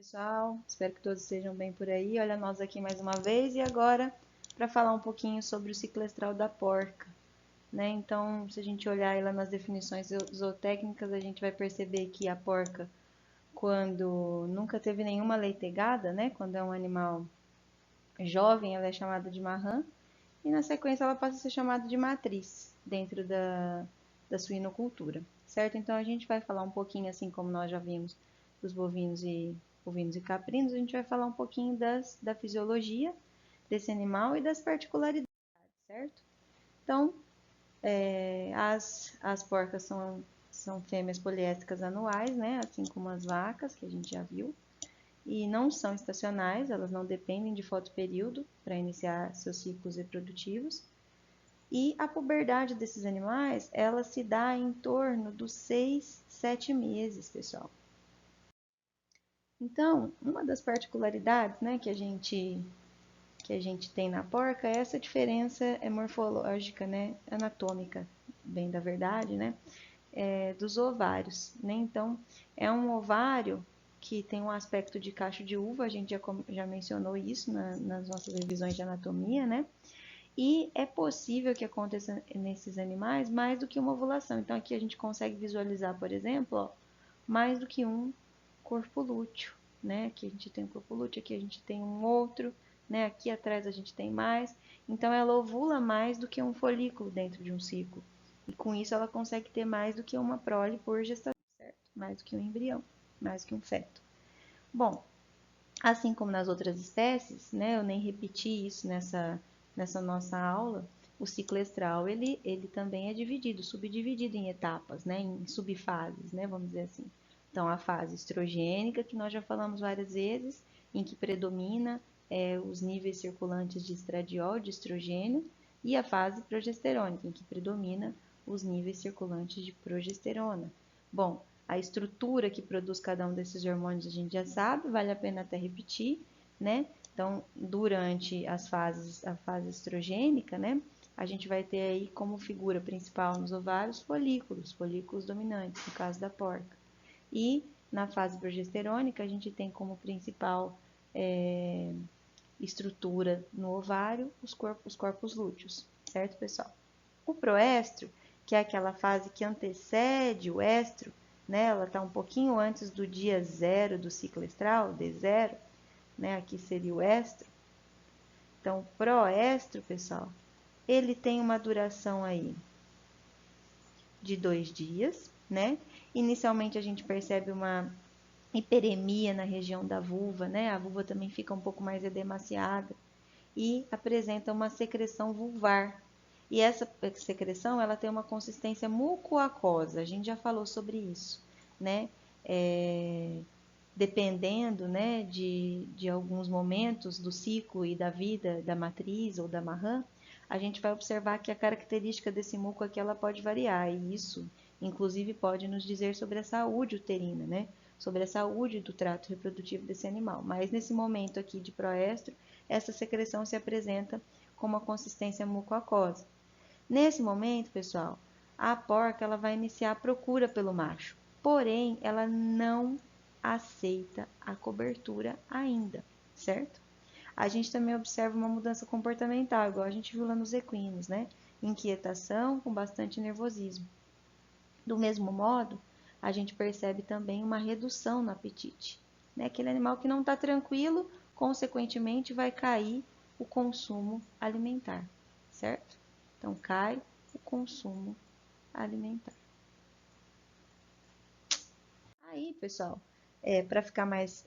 pessoal, espero que todos estejam bem por aí. Olha nós aqui mais uma vez e agora para falar um pouquinho sobre o ciclo estral da porca, né? Então, se a gente olhar aí lá nas definições zootécnicas, a gente vai perceber que a porca, quando nunca teve nenhuma leitegada, né? Quando é um animal jovem, ela é chamada de marrã e na sequência ela passa a ser chamada de matriz dentro da suinocultura, certo? Então a gente vai falar um pouquinho, assim como nós já vimos dos bovinos e caprinos, a gente vai falar um pouquinho da fisiologia desse animal e das particularidades, certo? Então, as porcas são fêmeas poliéstricas anuais, né? Assim como as vacas, que a gente já viu. E não são estacionais, elas não dependem de fotoperíodo para iniciar seus ciclos reprodutivos. E a puberdade desses animais, ela se dá em torno dos 6, 7 meses, pessoal. Então, uma das particularidades, né, que a gente tem na porca é essa diferença morfológica, né, anatômica, bem da verdade, né, dos ovários, né? Então, é um ovário que tem um aspecto de cacho de uva, a gente já mencionou isso nas nossas revisões de anatomia, né? E é possível que aconteça nesses animais mais do que uma ovulação. Então, aqui a gente consegue visualizar, por exemplo, ó, mais do que um corpo lúteo, né? Aqui a gente tem um corpo lúteo, aqui a gente tem um outro, né? Aqui atrás a gente tem mais. Então, ela ovula mais do que um folículo dentro de um ciclo. E com isso, ela consegue ter mais do que uma prole por gestação, certo? Mais do que um embrião, mais do que um feto. Bom, assim como nas outras espécies, né? Eu nem repeti isso nessa nossa aula. O ciclo estral, ele também é subdividido em etapas, né? Em subfases, né? Vamos dizer assim. Então, a fase estrogênica, que nós já falamos várias vezes, em que predomina os níveis circulantes de estradiol, de estrogênio, e a fase progesterônica, em que predomina os níveis circulantes de progesterona. Bom, a estrutura que produz cada um desses hormônios a gente já sabe, vale a pena até repetir, né? Então, durante a fase estrogênica, né? A gente vai ter aí como figura principal nos ovários folículos dominantes, no caso da porca. E na fase progesterônica, a gente tem como principal estrutura no ovário os corpos lúteos, certo, pessoal? O proéstro, que é aquela fase que antecede o éstro, né? Ela está um pouquinho antes do dia 0 do ciclo estral, D0, né? Aqui seria o éstro. Então, o proéstro, pessoal, ele tem uma duração aí de 2 dias, né? Inicialmente a gente percebe uma hiperemia na região da vulva, né? A vulva também fica um pouco mais edemaciada e apresenta uma secreção vulvar. E essa secreção, ela tem uma consistência mucoacosa, a gente já falou sobre isso, né? Dependendo, né, de alguns momentos do ciclo e da vida da matriz ou da marrã, a gente vai observar que a característica desse muco aqui, ela pode variar, e isso, inclusive, pode nos dizer sobre a saúde uterina, né? Sobre a saúde do trato reprodutivo desse animal. Mas nesse momento aqui de proéstro, essa secreção se apresenta com uma consistência mucoacosa. Nesse momento, pessoal, a porca ela vai iniciar a procura pelo macho, porém ela não aceita a cobertura ainda, certo? A gente também observa uma mudança comportamental, igual a gente viu lá nos equinos, né? Inquietação com bastante nervosismo. Do mesmo modo, a gente percebe também uma redução no apetite, né? Aquele animal que não está tranquilo, consequentemente vai cair o consumo alimentar, certo? Então, cai o consumo alimentar. Aí, pessoal, para ficar mais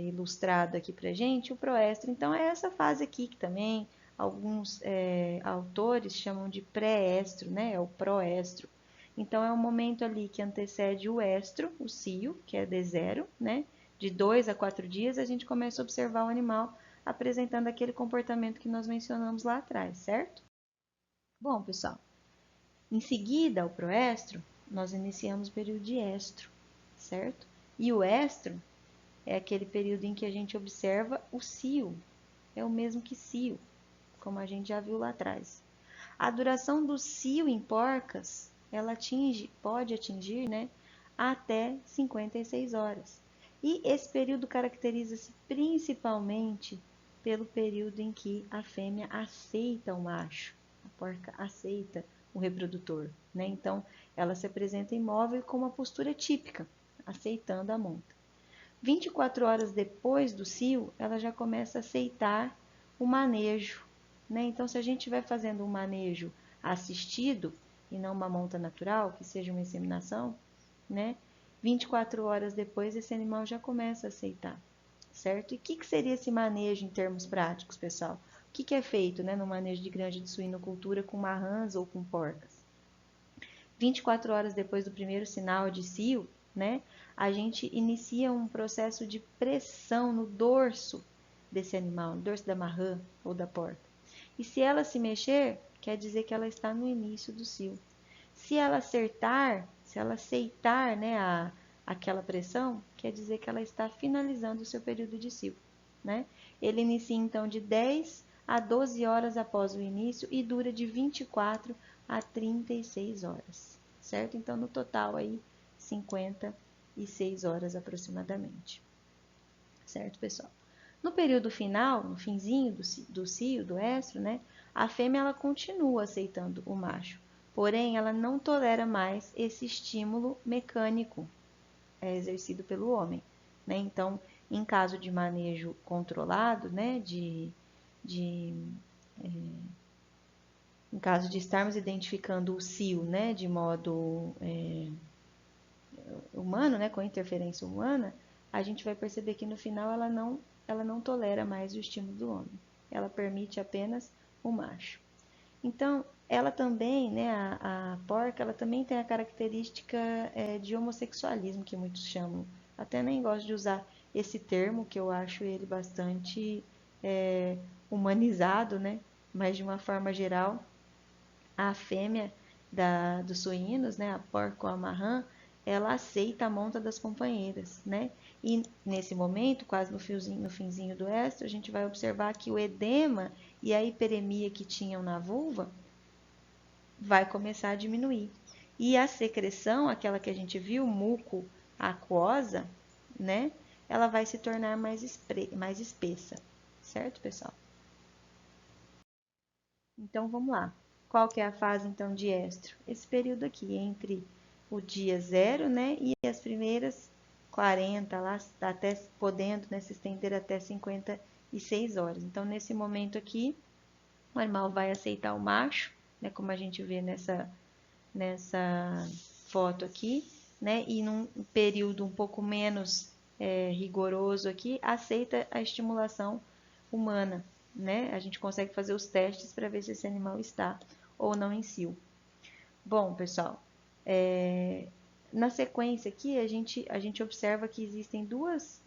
ilustrado aqui para gente, o proéstro, então, é essa fase aqui que também alguns autores chamam de pré-estro, né? É o proéstro. Então, é o momento ali que antecede o estro, o cio, que é D0, né? De 2 a 4 dias, a gente começa a observar o animal apresentando aquele comportamento que nós mencionamos lá atrás, certo? Bom, pessoal, em seguida ao proestro, nós iniciamos o período de estro, certo? E o estro é aquele período em que a gente observa o cio, é o mesmo que cio, como a gente já viu lá atrás. A duração do cio em porcas, ela pode atingir, né, até 56 horas. E esse período caracteriza-se principalmente pelo período em que a fêmea aceita o macho, a porca aceita o reprodutor, né? Então, ela se apresenta imóvel com uma postura típica, aceitando a monta. 24 horas depois do cio, ela já começa a aceitar o manejo, né? Então, se a gente vai fazendo um manejo assistido e não uma monta natural, que seja uma inseminação, né? 24 horas depois, esse animal já começa a aceitar, certo? E o que seria esse manejo em termos práticos, pessoal? O que é feito, né, no manejo de granja de suinocultura com marrãs ou com porcas? 24 horas depois do primeiro sinal de cio, né, a gente inicia um processo de pressão no dorso desse animal, no dorso da marrã ou da porca. E se ela se mexer, quer dizer que ela está no início do cio. Se ela acertar, se ela aceitar, né, aquela pressão, quer dizer que ela está finalizando o seu período de cio, né? Ele inicia então de 10 a 12 horas após o início e dura de 24 a 36 horas, certo? Então, no total aí, 56 horas aproximadamente, certo, pessoal? No período final, no finzinho do cio, do estro, né, a fêmea ela continua aceitando o macho, porém ela não tolera mais esse estímulo mecânico exercido pelo homem, né? Então, em caso de manejo controlado, né, em caso de estarmos identificando o cio, né, de modo humano, né, com interferência humana, a gente vai perceber que no final ela não tolera mais o estímulo do homem. Ela permite apenas o macho. Então, ela também, né, a porca, ela também tem a característica de homossexualismo, que muitos chamam. Até nem gosto de usar esse termo, que eu acho ele bastante humanizado, né? Mas de uma forma geral, a fêmea dos suínos, né, a porca ou a marrã, ela aceita a monta das companheiras, né? E nesse momento, quase no finzinho do estro, a gente vai observar que o edema e a hiperemia que tinham na vulva vai começar a diminuir. E a secreção, aquela que a gente viu, muco aquosa, né? Ela vai se tornar mais espessa, certo, pessoal? Então, vamos lá. Qual que é a fase, então, de estro? Esse período aqui, entre o dia 0, né, e as primeiras 40, lá, até podendo, né, se estender até 56 horas. Então, nesse momento aqui, o animal vai aceitar o macho, né, como a gente vê nessa foto aqui, né, e num período um pouco menos rigoroso aqui, aceita a estimulação humana, né? A gente consegue fazer os testes para ver se esse animal está ou não em cio. Bom, pessoal, na sequência aqui a gente observa que existem duas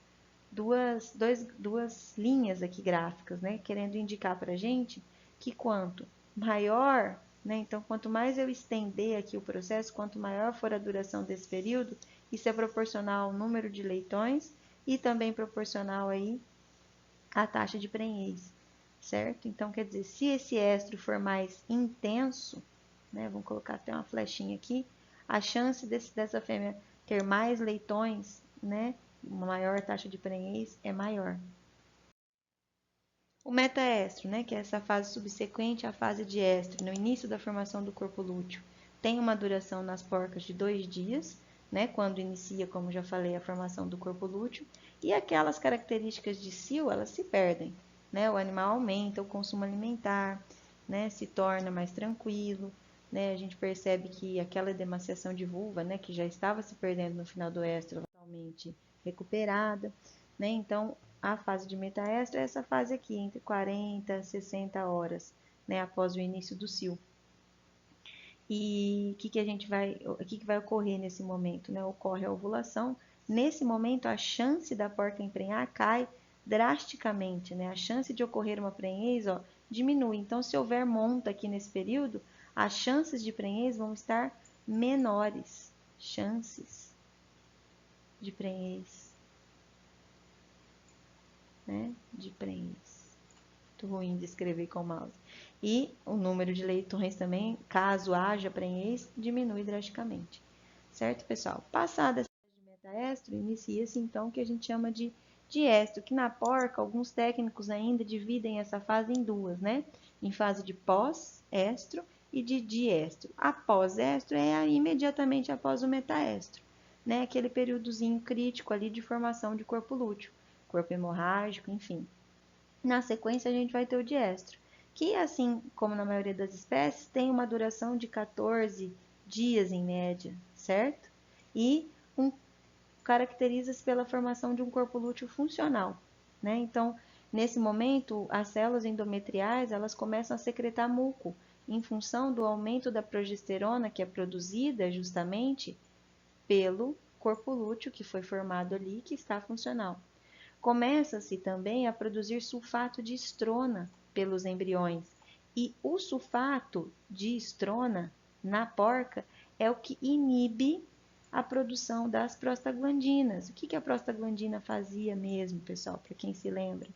linhas aqui gráficas, né? Querendo indicar para a gente que quanto maior, né? Então, quanto mais eu estender aqui o processo, quanto maior for a duração desse período, isso é proporcional ao número de leitões e também proporcional aí à taxa de prenhez, certo? Então, quer dizer, se esse estro for mais intenso, né? Vamos colocar até uma flechinha aqui, a chance dessa fêmea ter mais leitões, né? Uma maior taxa de prenhez é maior. O metaestro, né, que é essa fase subsequente à fase de estro, no início da formação do corpo lúteo, tem uma duração nas porcas de 2 dias, né, quando inicia, como já falei, a formação do corpo lúteo, e aquelas características de cio, elas se perdem, né, o animal aumenta o consumo alimentar, né, se torna mais tranquilo, né, a gente percebe que aquela edemaciação de vulva, né, que já estava se perdendo no final do estro, totalmente recuperada, né, então a fase de metaestro é essa fase aqui, entre 40 e 60 horas, né, após o início do cio. E o que vai ocorrer nesse momento? Né? Ocorre a ovulação. Nesse momento, a chance da porca emprenhar cai drasticamente, né? A chance de ocorrer uma prenhez, ó, diminui. Então, se houver monta aqui nesse período, as chances de prenhez vão estar menores. Chances de prenhez, né? De prenhez. Muito ruim de escrever com o mouse. E o número de leitões também, caso haja prenhez, diminui drasticamente. Certo, pessoal? Passada essa fase de metaestro, estro. Inicia-se, então, o que a gente chama de diestro, que na porca, alguns técnicos ainda dividem essa fase em duas, né? Em fase de pós-estro e de diestro. A pós-estro é imediatamente após o metaestro, né? Aquele períodozinho crítico ali de formação de corpo lúteo, corpo hemorrágico, enfim. Na sequência, a gente vai ter o diestro, que, assim como na maioria das espécies, tem uma duração de 14 dias em média, certo? E caracteriza-se pela formação de um corpo lúteo funcional, né? Então, nesse momento, as células endometriais, elas começam a secretar muco, em função do aumento da progesterona, que é produzida justamente pelo corpo lúteo que foi formado ali, que está funcional. Começa-se também a produzir sulfato de estrona pelos embriões. E o sulfato de estrona na porca é o que inibe a produção das prostaglandinas. O que a prostaglandina fazia mesmo, pessoal, para quem se lembra,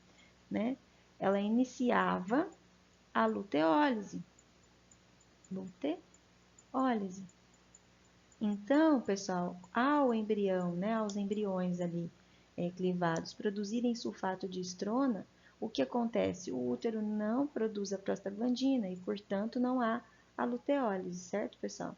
né? Ela iniciava a luteólise. Luteólise. Então, pessoal, ao embrião, né, aos embriões ali clivados produzirem sulfato de estrona, o que acontece? O útero não produz a prostaglandina e, portanto, não há a luteólise, certo, pessoal?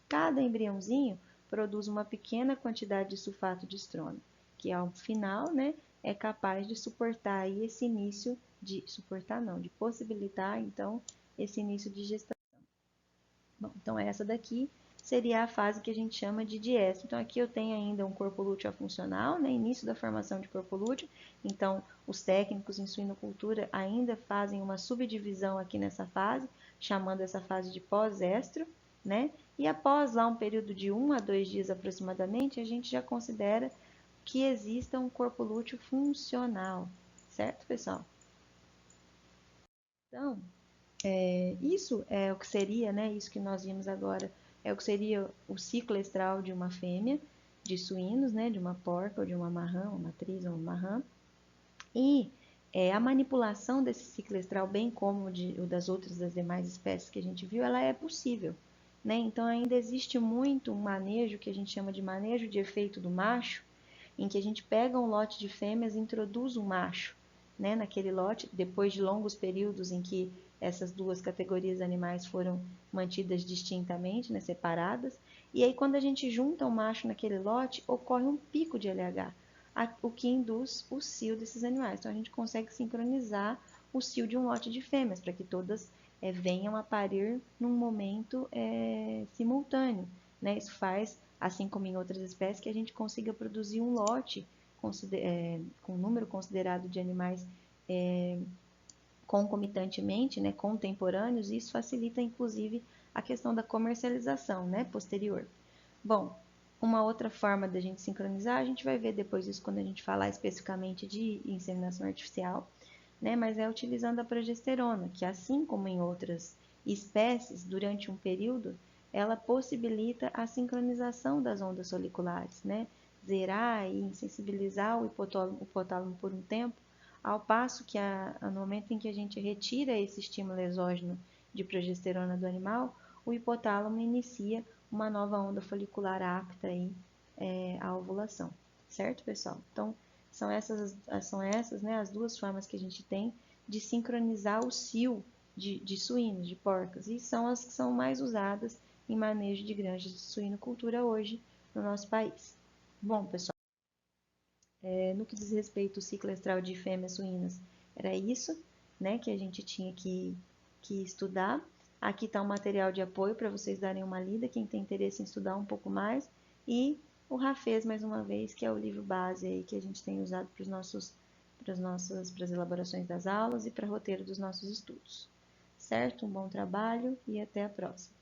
Cada embriãozinho produz uma pequena quantidade de sulfato de estrona, que ao final, né, é capaz de suportar aí esse início de possibilitar, então, esse início de gestação. Bom, então essa daqui seria a fase que a gente chama de diestro. Então aqui eu tenho ainda um corpo lúteo funcional, né, início da formação de corpo lúteo. Então os técnicos em suinocultura ainda fazem uma subdivisão aqui nessa fase, chamando essa fase de pós-estro, né? E após lá um período de 1 a 2 dias aproximadamente, a gente já considera que exista um corpo lúteo funcional, certo, pessoal? Então, isso é o que seria, né? Isso que nós vimos agora é o que seria o ciclo estral de uma fêmea de suínos, né? De uma porca ou de uma marrã, uma matriz ou uma marrã. E a manipulação desse ciclo estral, bem como o das outras, das demais espécies que a gente viu, ela é possível, né? Então ainda existe muito um manejo que a gente chama de manejo de efeito do macho, em que a gente pega um lote de fêmeas e introduz um macho, né, naquele lote, depois de longos períodos em que essas duas categorias animais foram mantidas distintamente, né, separadas, e aí quando a gente junta um macho naquele lote, ocorre um pico de LH, o que induz o cio desses animais. Então a gente consegue sincronizar o cio de um lote de fêmeas, para que todas venham a parir num momento simultâneo, né? Isso faz, assim como em outras espécies, que a gente consiga produzir um lote com um número considerado de animais concomitantemente, né, contemporâneos, e isso facilita, inclusive, a questão da comercialização, né, posterior. Bom, uma outra forma da gente sincronizar, a gente vai ver depois isso quando a gente falar especificamente de inseminação artificial, né, mas é utilizando a progesterona, que assim como em outras espécies, durante um período, ela possibilita a sincronização das ondas foliculares, né, zerar e insensibilizar o hipotálamo por um tempo, ao passo que no momento em que a gente retira esse estímulo exógeno de progesterona do animal, o hipotálamo inicia uma nova onda folicular apta aí, à ovulação, certo, pessoal? Então, são essas, né, as duas formas que a gente tem de sincronizar o cio de suínos, de porcas, e são as que são mais usadas em manejo de granjas de suinocultura hoje no nosso país. Bom, pessoal, no que diz respeito ao ciclo estral de fêmeas suínas, era isso, né, que a gente tinha que estudar. Aqui está um material de apoio para vocês darem uma lida, quem tem interesse em estudar um pouco mais, e o Rafês, mais uma vez, que é o livro base aí que a gente tem usado para as elaborações das aulas e para roteiro dos nossos estudos. Certo? Um bom trabalho e até a próxima.